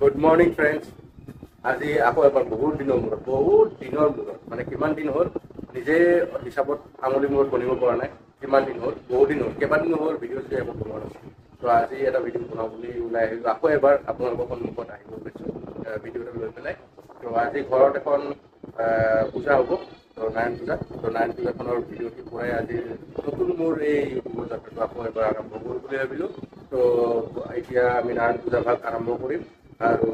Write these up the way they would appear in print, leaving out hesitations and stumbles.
Good morning friends. আজি আকৌ এবাৰ বহুত দিনৰ মূৰত মানে কিমান দিন হ'ল নিজে হিচাপত আঙুলি মূৰত গণিব পৰা নাই। কিমান দিন হ'ল, বহুত দিন হ'ল, কেইবাদিন হ'ল ভিডিঅ' চিডিঅ' একো বনোৱা নাছিলোঁ। তো আজি এটা ভিডিঅ' বনাওঁ বুলি ওলাই আহিলোঁ। আকৌ এবাৰ আপোনালোকৰ সন্মুখত আহিব গৈছোঁ ভিডিঅ' এটা লৈ পেলাই। তো আজি ঘৰত এখন পূজা হ'ব, তো নাৰায়ণ পূজা। তো নাৰায়ণ পূজাখনৰ ভিডিঅ'টি পৰাই আজি নতুন মোৰ এই ইউটিউবৰ যাত্ৰাটো আকৌ এবাৰ আৰম্ভ কৰোঁ বুলি ভাবিলোঁ। তো এতিয়া আমি নাৰায়ণ পূজা ভাগ আৰম্ভ কৰিম। আৰু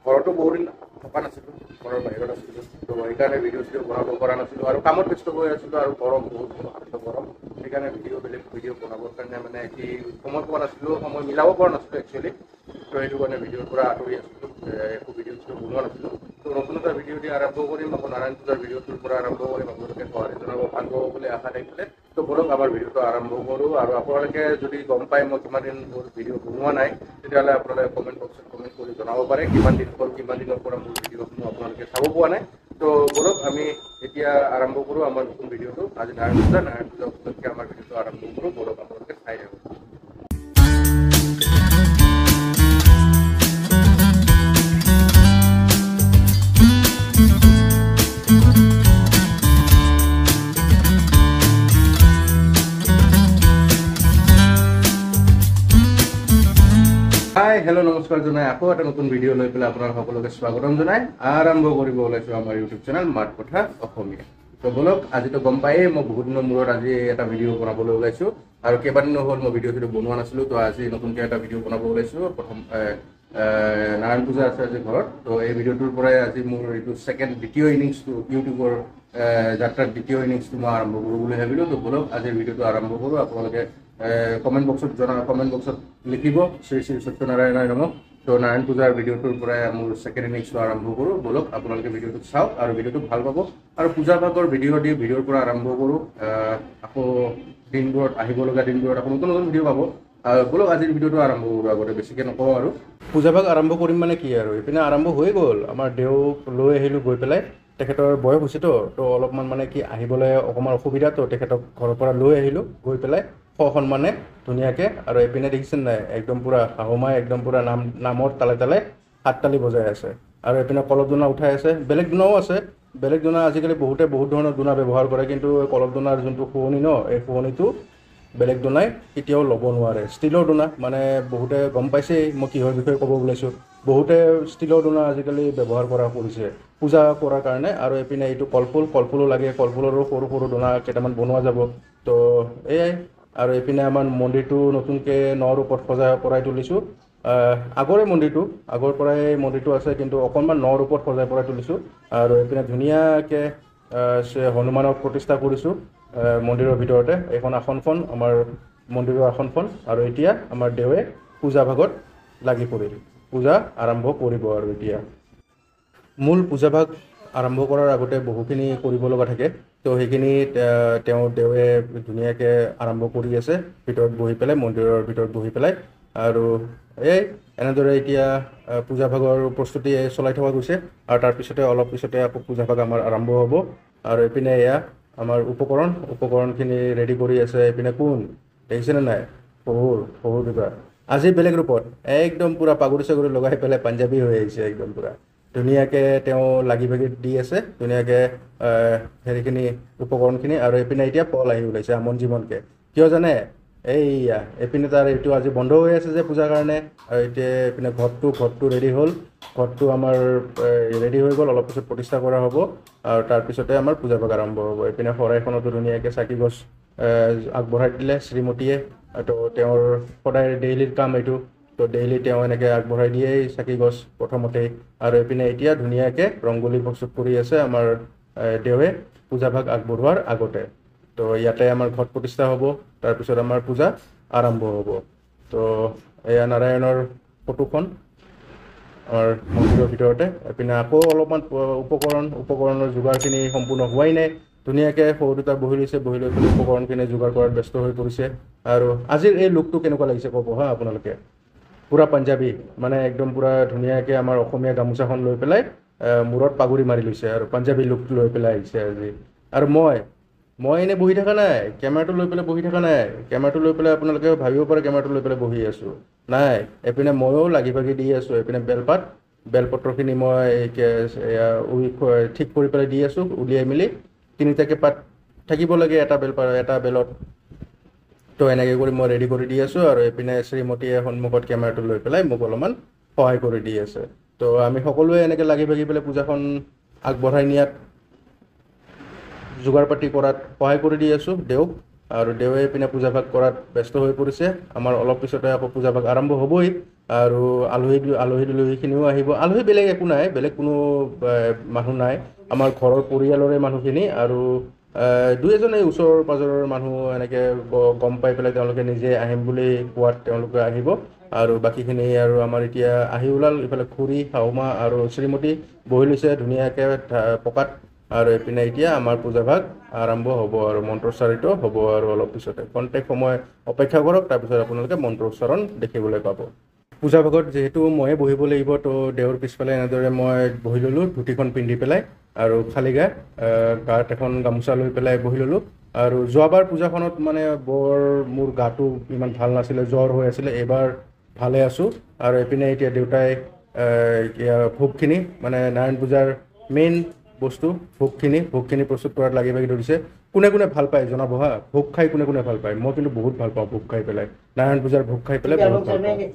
ঘৰতো বহুত দিন থকা নাছিলোঁ, ঘৰৰ বাহিৰত আছিলোঁ। তো সেইকাৰণে ভিডিঅ' চিডিঅ' বনাব পৰা নাছিলোঁ আৰু কামত ব্যস্ত হৈ আছিলোঁ আৰু গৰম বহুত গৰম। সেইকাৰণে বেলেগ ভিডিঅ' বনাবৰ কাৰণে মানে কি সময় পোৱা নাছিলোঁ, সময় মিলাব পৰা নাছিলোঁ একচুৱেলি। তো সেইটো কাৰণে ভিডিঅ'ৰ পৰা আঁতৰি আছিলোঁ, একো ভিডিঅ' চিডিঅ' বনোৱা নাছিলোঁ। তো নতুন এটা ভিডিঅ' দি আৰম্ভ কৰিম, আকৌ নাৰায়ণ পূজাৰ ভিডিঅ'টোৰ পৰা আৰম্ভ কৰিম। আপোনালোকে সহায় জনাব ভাল পাব বুলি আশা থাকিলে। তো বলক আমাৰ ভিডিঅ'টো আৰম্ভ কৰোঁ। আৰু আপোনালোকে যদি গম পায় মই কিমান দিন মোৰ ভিডিঅ' বনোৱা নাই, তেতিয়াহ'লে আপোনালোকে কমেণ্ট বক্সত কমেণ্ট কৰি জনাব পাৰে কিমান দিন হ'ল, কিমান দিনৰ পৰা মোৰ ভিডিঅ'সমূহ আপোনালোকে চাব পোৱা নাই। তো বলক আমি এতিয়া আৰম্ভ কৰোঁ আমাৰ নতুন ভিডিঅ'টো। আজি নাৰায়ণ পূজা উপলক্ষে আমাৰ ভিডিঅ'টো আৰম্ভ কৰোঁ। বলক আপোনালোকে চাই থাকক। হেল্ল' নমস্কাৰ জনাই আকৌ এটা নতুন ভিডিঅ' লৈ পেলাই আপোনাক সকলোকে স্বাগতম জনাই আৰম্ভ কৰিব ওলাইছোঁ আমাৰ ইউটিউব চেনেল মাত কথা অসমীয়া। তো বলক, আজিতো গম পায়েই মই বহুত দিনৰ মূৰত আজি এটা ভিডিঅ' বনাবলৈ ওলাইছোঁ আৰু কেইবাদিনো হ'ল মই ভিডিঅ' চিডিঅ' বনোৱা নাছিলোঁ। তো আজি নতুনকৈ এটা ভিডিঅ' বনাব ওলাইছোঁ। প্ৰথম নাৰায়ণ পূজা আছে আজি ঘৰত। তো এই ভিডিঅ'টোৰ পৰাই আজি মোৰ এইটো দ্বিতীয় ইনিংছটো ইউটিউবৰ যাত্ৰাৰ দ্বিতীয় ইনিংছটো মই আৰম্ভ কৰোঁ বুলি ভাবিলোঁ। তো বলক আজিৰ ভিডিঅ'টো আৰম্ভ কৰোঁ। আপোনালোকে কমেণ্ট বক্সত লিখিব শ্ৰী শ্ৰী সত্যনাৰায়ণৰ নামত। তো নাৰায়ণ পূজাৰ ভিডিঅ'টোৰ পৰাই মোৰ ছেকেণ্ড ইনিংছটো আৰম্ভ কৰোঁ। বলক আপোনালোকে ভিডিঅ'টো চাওক আৰু ভিডিঅ'টো ভাল পাব। আৰু পূজা ভাগৰ ভিডিঅ'ৰ পৰা আৰম্ভ কৰোঁ। আকৌ দিনবোৰত আহিবলগা দিনবোৰত আকৌ নতুন ভিডিঅ' পাব। বলক আজিৰ ভিডিঅ'টো আৰম্ভ কৰোঁ। আগতে বেছিকৈ নকওঁ আৰু পূজা ভাগ আৰম্ভ কৰিম মানে কি আৰু এইপিনে আৰম্ভ হৈ গ'ল। আমাৰ দেউক লৈ আহিলোঁ গৈ পেলাই। তেখেতৰ বয়স হৈছেতো, তো অলপমান মানে কি আহিবলৈ অকণমান অসুবিধা। তো তেখেতক ঘৰৰ পৰা লৈ আহিলোঁ গৈ পেলাই সন্মানে ধুনীয়াকৈ। আৰু এইপিনে দেখিছেনে নাই, একদম পূৰা শাহুমাই একদম পূৰা নামৰ তালে তালে হাততালি বজাই আছে। আৰু এইপিনে কলৰ দোনা উঠাই আছে। বেলেগ দোনাও আছে, বেলেগ দোনা আজিকালি বহুত ধৰণৰ দোনা ব্যৱহাৰ কৰে। কিন্তু কলৰ দোনাৰ যোনটো শুৱনি এই শুৱনিটো বেলেগ দোনাই কেতিয়াও ল'ব নোৱাৰে। ষ্টীলৰ দোনা মানে বহুতে গম পাইছেই মই কিহৰ বিষয়ে ক'ব ওলাইছোঁ। বহুতে ষ্টীলৰ দোনা আজিকালি ব্যৱহাৰ কৰা কৰিছে পূজা কৰাৰ কাৰণে। আৰু এইপিনে এইটো কলফুলো লাগে, কলফুলৰো সৰু সৰু দোনা কেইটামান বনোৱা যাব। তো এয়াই। আৰু এইপিনে আমাৰ মন্দিৰটো নতুনকৈ নৰ ওপৰত পৰাই তুলিছোঁ। আগৰে মন্দিৰটো, আগৰ পৰাই মন্দিৰটো আছে, কিন্তু অকণমান নৰ ওপৰত পৰাই তুলিছোঁ। আৰু এইপিনে ধুনীয়াকৈ হনুমানক প্ৰতিষ্ঠা কৰিছোঁ মন্দিৰৰ ভিতৰতে। এইখন আসনখন আমাৰ মন্দিৰৰ আসনখন। আৰু এতিয়া আমাৰ দেৱে পূজা ভাগত লাগি পৰিল, পূজা আৰম্ভ কৰিব। আৰু এতিয়া মূল পূজা ভাগ আৰম্ভ কৰাৰ আগতে বহুখিনি কৰিব লগা থাকে। তো সেইখিনি দেৱে ধুনীয়াকৈ আৰম্ভ কৰি আছে ভিতৰত বহি পেলাই, মন্দিৰৰ ভিতৰত বহি পেলাই। আৰু এনেদৰে এতিয়া পূজা ভাগৰ প্ৰস্তুতি চলাই থকা গৈছে। আৰু তাৰপিছতে অলপ পিছতে আকৌ পূজা ভাগ আমাৰ আৰম্ভ হ'ব। আৰু এইপিনে এয়া আমাৰ উপকৰণখিনি ৰেডি কৰি আছে। এইপিনে কোন দেখিছেনে নাই, শহুৰ কিবা আজি বেলেগ ৰূপত একদম পূৰা পাগুৰি চাগুৰি লগাই পেলাই পাঞ্জাবী হৈ আহিছে একদম পূৰা ধুনীয়াকৈ। তেওঁ লাগি ভাগি দি আছে ধুনীয়াকৈ হেৰিখিনি উপকৰণখিনি। আৰু এইপিনে এতিয়া পল আহি ওলাইছে আমন জীৱনকৈ। কিয় জানে, এইপিনে তাৰ এইটো আজি বন্ধ হৈ আছে যে পূজাৰ কাৰণে। আৰু এতিয়া এইপিনে ঘৰটো ৰেডি হ'ল। ঘৰটো আমাৰ ৰেডি হৈ গ'ল, অলপ পিছত প্ৰতিষ্ঠা কৰা হ'ব। আৰু তাৰপিছতে আমাৰ পূজা ভাগ আৰম্ভ হ'ব। এইপিনে শৰাইখনতো ধুনীয়াকৈ চাকি গছ আগবঢ়াই দিলে শ্ৰীমতীয়ে। তো তেওঁৰ সদায় ডেইলিৰ কাম এইটো। তো ডেইলি তেওঁ এনেকৈ আগবঢ়াই দিয়েই চাকি গছ প্ৰথমতেই। আৰু এইপিনে এতিয়া ধুনীয়াকৈ ৰংগোলী প্ৰস্তুত কৰি আছে আমাৰ দেৱে পূজা ভাগ আগবঢ়োৱাৰ আগতে। তো ইয়াতে আমাৰ ঘট প্ৰতিষ্ঠা হ'ব, তাৰপিছত আমাৰ পূজা আৰম্ভ হ'ব। তো এয়া নাৰায়ণৰ ফটোখন আমাৰ মন্দিৰৰ ভিতৰতে। এইপিনে আকৌ অলপমান উপকৰণৰ যোগাৰখিনি সম্পূৰ্ণ হোৱাই নাই। ধুনীয়াকৈ সৰু দুটা বহি লৈছে, বহি লৈ পেলাই উপকৰণখিনি যোগাৰ কৰাত ব্যস্ত হৈ পৰিছে। আৰু আজিৰ এই লুকটো কেনেকুৱা লাগিছে ক'ব হা আপোনালোকে। পূৰা পাঞ্জাবী মানে একদম পূৰা ধুনীয়াকৈ আমাৰ অসমীয়া গামোচাখন লৈ পেলাই মূৰত পাগুৰি মাৰি লৈছে আৰু পাঞ্জাবী লুক লৈ পেলাই আহিছে আজি। আৰু মই এনেই বহি থকা নাই, কেমেৰাটো লৈ পেলাই বহি থকা নাই। কেমেৰাটো লৈ পেলাই আপোনালোকে ভাবিব পাৰে কেমেৰাটো লৈ পেলাই বহি আছোঁ, নাই। এইপিনে ময়ো লাগি ভাগি দি আছোঁ। এইপিনে বেলপাত বেলপত্ৰখিনি মই ঠিক কৰি পেলাই দি আছোঁ উলিয়াই মেলি 3টাকৈ পাত থাকিব লাগে এটা বেলত তো এনেকৈ কৰি মই ৰেডি কৰি দি আছোঁ আৰু এইপিনে শ্ৰীমতীয়ে সন্মুখত কেমেৰাটো লৈ পেলাই মোক অলপমান সহায় কৰি দি আছে তো আমি সকলোৱে এনেকৈ লাগি ভাগি পেলাই পূজাখন আগবঢ়াই নিয়াত যোগাৰ পাতি কৰাত সহায় কৰি দি আছোঁ দেওক আৰু দেৱে পিনে পূজাভাগ কৰাত ব্যস্ত হৈ পৰিছে আমাৰ অলপ পিছতে আকৌ পূজাভাগ আৰম্ভ হ'বই আৰু আলহী দুলহীখিনিও আহিব আলহী বেলেগ একো নাই বেলেগ কোনো মানুহ নাই আমাৰ ঘৰৰ পৰিয়ালৰে মানুহখিনি আৰু দুই এজন এই ওচৰ পাজৰৰ মানুহ এনেকৈ গম পাই পেলাই তেওঁলোকে নিজে আহিম বুলি কোৱাত তেওঁলোকে আহিব আৰু বাকীখিনি আৰু আমাৰ এতিয়া আহি ওলাল ইফালে খুৰী শাহুমা আৰু শ্ৰীমতী বহি লৈছে ধুনীয়াকৈ পকাত আৰু এইপিনে এতিয়া আমাৰ পূজাভাগ আৰম্ভ হ'ব আৰু মন্ত্ৰোচ্চাৰিত হ'ব আৰু অলপ পিছতে কণ্টেক সময় অপেক্ষা কৰক তাৰপিছত আপোনালোকে মন্ত্ৰোচ্চাৰণ দেখিবলৈ পাব পূজাভাগত যিহেতু ময়ে বহিব লাগিব তো দেওৰ পিছফালে এনেদৰে মই বহি ল'লোঁ ধুতিখন পিন্ধি পেলাই আৰু খালী গাত এখন গামোচা লৈ পেলাই বহি ল'লোঁ আৰু যোৱাবাৰ পূজাখনত মানে বৰ মোৰ গাটো ইমান ভাল নাছিলে জ্বৰ হৈ আছিলে এইবাৰ ভালে আছোঁ আৰু এইপিনে এতিয়া দেউতাই ভোগখিনি মানে নাৰায়ণ পূজাৰ মেইন বস্তু ভোগখিনি প্ৰস্তুত কৰাত লাগি ভাগি ধৰিছে কোনে কোনে ভাল পায় জনাব হা ভোগ খাই কোনে কোনে ভাল পায় মই কিন্তু বহুত ভাল পাওঁ ভোগ খাই পেলাই নাৰায়ণ পূজাৰ ভোগ খাই পেলাই বহুত ভাল পাওঁ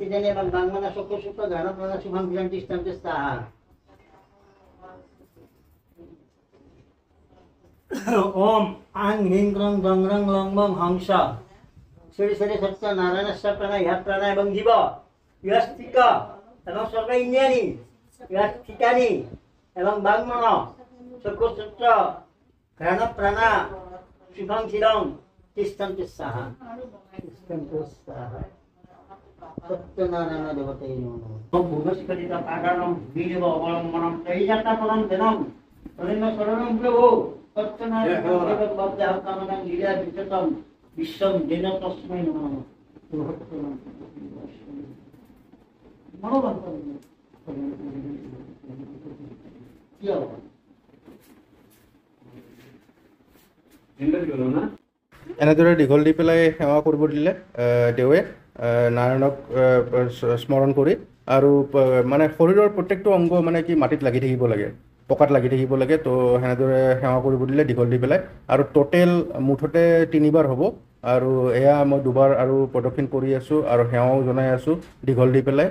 ओम आं ह्रीं क्रों गं रं लं बं हंस श्री श्री सत्य नारायणस्य प्रणय ह्या प्रणय बं जीव यस्तिक एवं सर्व इंद्रियानि यस्तिकानि एवं बांगमन चक्षुसूत्र घ्राण प्राण शिवं शिरं तिष्ठन्ति स्वाहा सत्यनारायण देवते नमः ओम भूगस्खलित पादानं वीरव अवलम्बनं तैजतापलं दिनं तदेन शरणं प्रभो सत्यनारायण भगवद्भक्ताः कामनं लीला विचतं विश्वं जेन तस्मै नमः এনেদৰে দীঘল দি পেলাই সেৱা কৰিব দিলে দেৱে নাৰায়ণক স্মৰণ কৰি আৰু মানে শৰীৰৰ প্ৰত্যেকটো অংগ মানে কি মাটিত লাগি থাকিব লাগে পকাত লাগি থাকিব লাগে তো সেনেদৰে সেৱা কৰিব দিলে দীঘল দি পেলাই আৰু টোটেল মুঠতে 3বাৰ হ'ব আৰু এয়া মই 2বাৰ আৰু প্ৰদক্ষিণ কৰি আছোঁ আৰু সেৱাও জনাই আছোঁ দীঘল দি পেলাই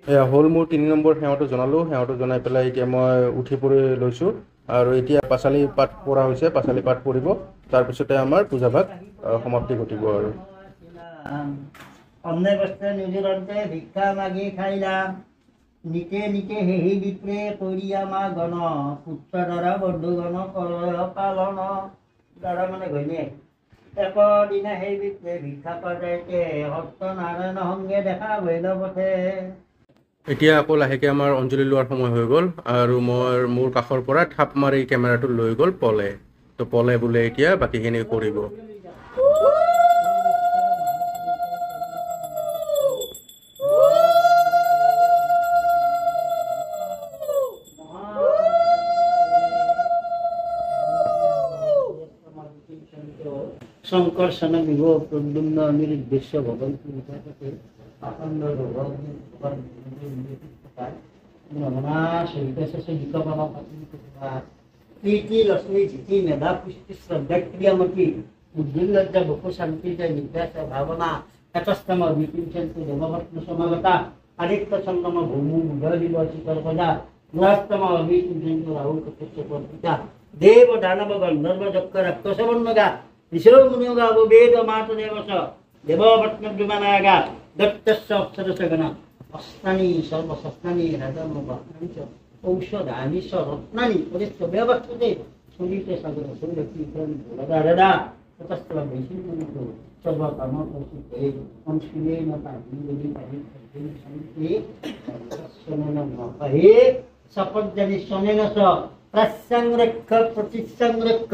এয়া হ'ল মোৰ 3 নম্বৰ সেৱাটো জনালোঁ সেৱাটো জনাই পেলাই এতিয়া মই উঠি পৰি লৈছোঁ আৰু এতিয়া পাঁচালী পাঠ পঢ়া হৈছে পাঁচালী পাঠ পঢ়িব তাৰপিছতে আমাৰ পূজাভাগ সমাপ্তি ঘটিব আৰু অন্যায় বস্ত্ৰে নিজুৰন্তে ভিক্ষা মাগি খাইলা নিকে নিকে হেহি বিপ্ৰে কৰিয়া মা গণ পুত্ৰ দ্বাৰা বন্ধু গণ কৰয় পালন দ্বাৰা মানে ঘৈণীয়েক একদিনা সেই বিপ্ৰে ভিক্ষা পাইতে সত্যনাৰায়ণ সংগে দেখা ভৈল পথে এতিয়া আকৌ লাহেকৈ আমাৰ অঞ্জলি লোৱাৰ সময় হৈ গ'ল আৰু মোৰ কাষৰ পৰা থাপ মাৰি কেমেৰাটো লৈ গ'ল পলে তো পলে বোলে এতিয়া বাকীখিনি কৰিব শংকৰ সন বিভ প্ৰদ্যুম্ন নিৰ্দেশ্য ভগৱন্তী আখণ্ড প্ৰীতি লক্ষ্মী জিতি মেধা পুষ্টি শ্ৰদ্ধা ক্ৰিয়ামতী বুদ্ধিলজ্জা বকু শান্তি নিৰ্দেশ ভাৱনা ততস্তম বিপিঞ্চন্তু দেৱভক্ত সমাগতা আদিত্য চন্দ্ৰম ভূমু বুধ দিব চিতৰ পদা গুণাস্তম বিপিঞ্চন্তু ৰাহু কৃষ্ণ দেৱ দানৱ গন্ধৰ্ব যক্ষ ৰাক্ষস বন্মগা ঋষৌ মুনিয়োগা বেদ মাত দেৱস দেৱপত্নদ্যুমানাগা দত্তস্য অক্ষরস্য গণ অস্তানি সর্বশস্তানি রাজম বাহ্নানি চ ঔষধানি চ রত্নানি পরিচ্ছ ব্যবস্থতে সুনীতে সাগর সুন্দরী ভোলাদা রদা ততস্থল বৈশিষ্ট্য সর্বকাম প্রসিদ্ধে সংস্কৃতে মতা বিলি পাহি শান্তি সনেন মহে সপজ্জানি সনেন চ प्रसंरक्ष प्रतिसंरक्ष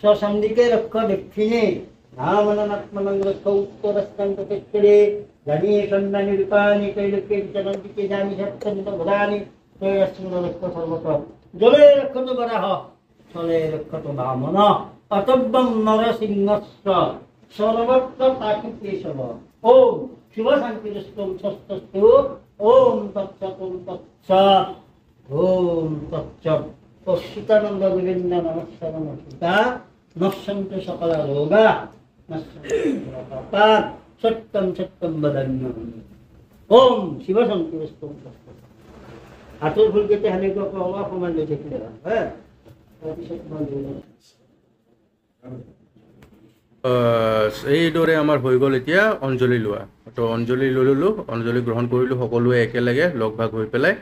स्वसंदिके रक्ष दक्षिणे नामननात्मनं रक्ष उत्तरस्तं दक्षिणे धनी सन्नानि रूपाणि कैलके चरन्तिके जानि सप्तन्त भदानि तयस्मिन् रक्ष सर्वत्र जले रक्षतु वराह स्थले रक्षतु वामन अतब्बं नरसिंहस्य सर्वत्र ताकिकेशव ओम शिव शांतिरस्तु स्वस्तस्तु ओम तत्सत् ओम तत्सत् पश्चितानंद गोविंद नमस्कार नमस्कार नश्यन्तु सकल रोगा नश्यन्तु पाप सत्यम सत्यम वदन्यम् ओम शिव शांतिरस्तु हाथों खुल के हने को अलग मान ले सकते हैं এইদৰে আমাৰ হৈ গ'ল এতিয়া অঞ্জলি লোৱা তো অঞ্জলি লৈ ল'লোঁ অঞ্জলি গ্ৰহণ কৰিলোঁ সকলোৱে একেলগে লগ ভাগ হৈ পেলাই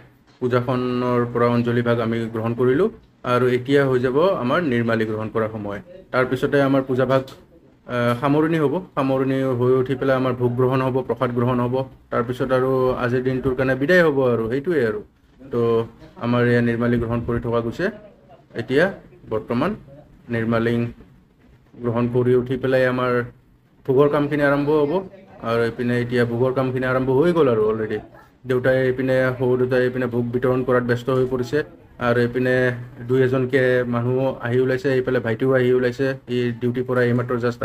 পূজাখনৰ পৰা অঞ্জলি ভাগ আমি গ্ৰহণ কৰিলোঁ আৰু এতিয়া হৈ যাব আমাৰ নিৰ্মালি গ্ৰহণ কৰাৰ সময় তাৰপিছতে আমাৰ পূজা ভাগ সামৰণি হ'ব সামৰণি হৈ উঠি পেলাই আমাৰ ভোগ গ্ৰহণ হ'ব প্ৰসাদ গ্ৰহণ হ'ব তাৰপিছত আৰু আজিৰ দিনটোৰ কাৰণে বিদায় হ'ব আৰু সেইটোৱে আৰু তো আমাৰ এয়া নিৰ্মালি গ্ৰহণ কৰি থকা গৈছে এতিয়া বৰ্তমান নিৰ্মালি গ্ৰহণ কৰি উঠি পেলাই আমাৰ ভোগৰ কামখিনি আৰম্ভ হ'ব আৰু এইপিনে এতিয়া ভোগৰ কামখিনি আৰম্ভ হৈ গ'ল আৰু অলৰেডি দেউতাই এইপিনে সৰু দেউতাই এইপিনে ভোগ বিতৰণ কৰাত ব্যস্ত হৈ পৰিছে আৰু এইপিনে দুই এজনকৈ মানুহ আহি ওলাইছে এইফালে ভাইটিও আহি ওলাইছে ই ডিউটিৰ পৰা এইমাত্ৰ জাষ্ট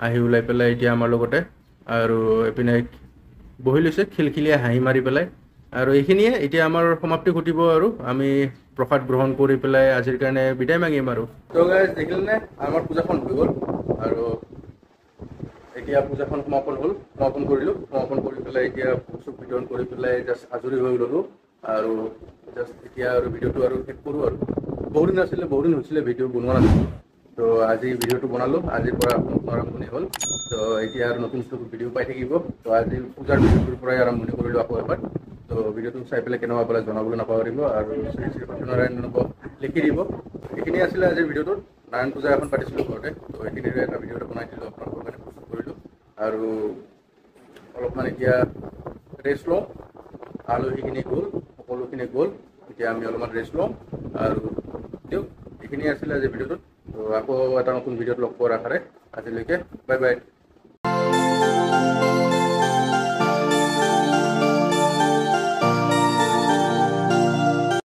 আহি ওলাই পেলাই এতিয়া আমাৰ লগতে আৰু এইপিনে বহি লৈছে খিলখিলিয়ে হাঁহি মাৰি পেলাই আৰু এইখিনিয়ে এতিয়া আমাৰ সমাপ্তি ঘটিব আৰু আমি প্ৰসাদ গ্ৰহণ কৰি পেলাই আজিৰ কাৰণে বিদায় মাগিম আৰু তো গাইজ দেখিলেনে আমাৰ পূজাখন হৈ গ'ল আৰু এতিয়া পূজাখন সমাপন কৰিলোঁ সমাপন কৰি পেলাই এতিয়া ভোগ চোগ বিতৰণ কৰি পেলাই জাষ্ট আজৰি হৈ ল'লোঁ আৰু জাষ্ট এতিয়া আৰু ভিডিঅ'টো আৰু শেষ কৰোঁ আৰু বহুদিন হৈছিলে ভিডিঅ' বনোৱা নাছিলোঁ তো আজি ভিডিঅ'টো বনালোঁ আজিৰ পৰা আৰম্ভণি হ'ল তো এতিয়া আৰু নতুন ভিডিঅ' পাই থাকিব তো আজি পূজাৰ ভিডিঅ'টোৰ পৰাই আৰম্ভণি কৰিলোঁ আকৌ এবাৰ তো ভিডিঅ'টো চাই পেলাই কেনেকুৱা পালে জনাবলৈ নাপাহৰিব আৰু শ্ৰী শ্ৰী সত্যনাৰায়ণ লিখি দিব এইখিনি আছিলে আজিৰ ভিডিঅ'টোত নাৰায়ণ পূজা এখন পাতিছিলোঁ ঘৰতে তো এইখিনিৰে এটা ভিডিঅ' এটা বনাই দিলোঁ আপোনালোকৰ কাৰণে প্ৰস্তুত কৰিলোঁ আৰু অলপমান এতিয়া ৰেষ্ট লওঁ আলহীখিনি গ'ল সকলোখিনি গ'ল এতিয়া আমি অলপমান ৰেষ্ট লওঁ আৰু দিয়ক এইখিনি আছিলে আজিৰ ভিডিঅ'টোত তো আকৌ এটা নতুন ভিডিঅ'ত লগ পোৱাৰ আশাৰে আজিলৈকে বাই বাই